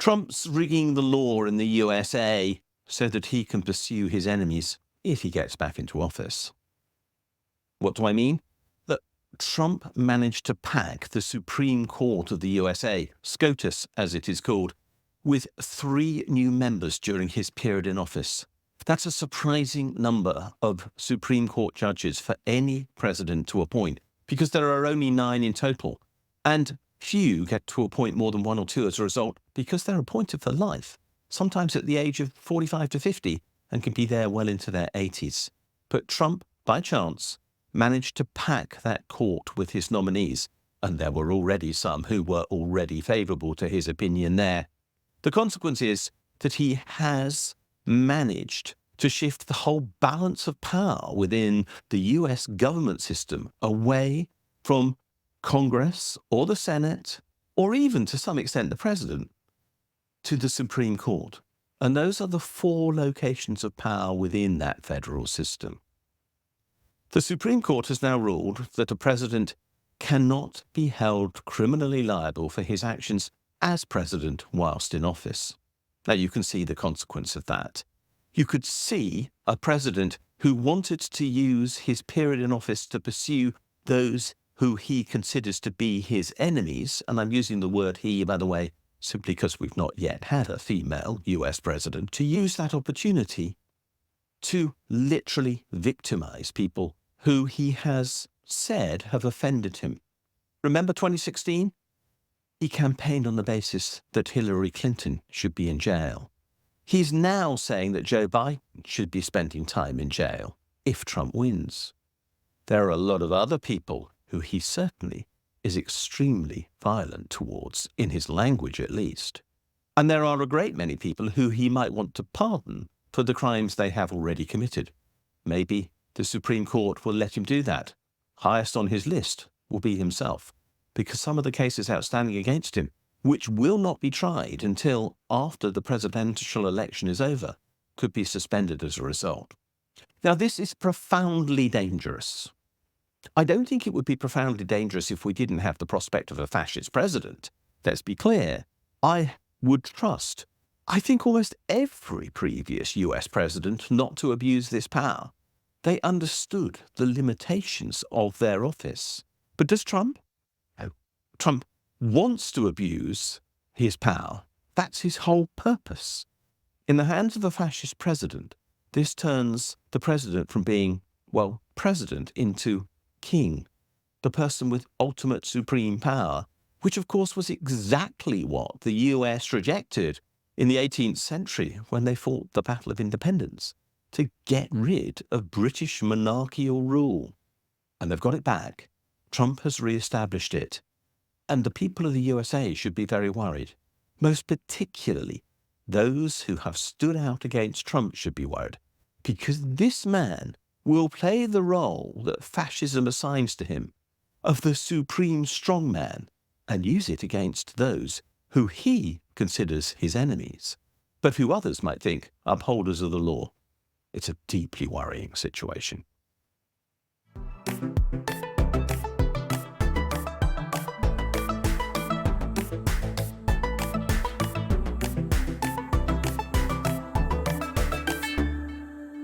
Trump's rigging the law in the USA so that he can pursue his enemies if he gets back into office. What do I mean? That Trump managed to pack the Supreme Court of the USA, SCOTUS as it is called, with 3 new members during his period in office. That's a surprising number of Supreme Court judges for any president to appoint, because there are only 9 in total. And few get to appoint more than 1 or 2 as a result, because they're appointed for life, sometimes at the age of 45 to 50, and can be there well into their 80s. But Trump, by chance, managed to pack that court with his nominees, and there were already some who were already favourable to his opinion there. The consequence is that he has managed to shift the whole balance of power within the US government system away from Congress or the Senate, or even to some extent the President, to the Supreme Court. And those are the 4 locations of power within that federal system. The Supreme Court has now ruled that a president cannot be held criminally liable for his actions as president whilst in office. Now you can see the consequence of that. You could see a president who wanted to use his period in office to pursue those who he considers to be his enemies, and I'm using the word he, by the way, simply because we've not yet had a female US president, to use that opportunity to literally victimize people who he has said have offended him. Remember 2016? He campaigned on the basis that Hillary Clinton should be in jail. He's now saying that Joe Biden should be spending time in jail if Trump wins. There are a lot of other people who he certainly is extremely violent towards, in his language at least. And there are a great many people who he might want to pardon for the crimes they have already committed. Maybe the Supreme Court will let him do that. Highest on his list will be himself, because some of the cases outstanding against him, which will not be tried until after the presidential election is over, could be suspended as a result. Now, this is profoundly dangerous. I don't think it would be profoundly dangerous if we didn't have the prospect of a fascist president. Let's be clear. I would trust, I think, almost every previous US president not to abuse this power. They understood the limitations of their office. But does Trump? No. Trump wants to abuse his power. That's his whole purpose. In the hands of a fascist president, this turns the president from being, well, president into king, the person with ultimate supreme power, which of course was exactly what the US rejected in the 18th century when they fought the Battle of Independence, to get rid of British monarchical rule. And they've got it back. Trump has re-established it. And the people of the USA should be very worried. Most particularly, those who have stood out against Trump should be worried, because this man will play the role that fascism assigns to him of the supreme strongman and use it against those who he considers his enemies, but who others might think upholders of the law. It's a deeply worrying situation.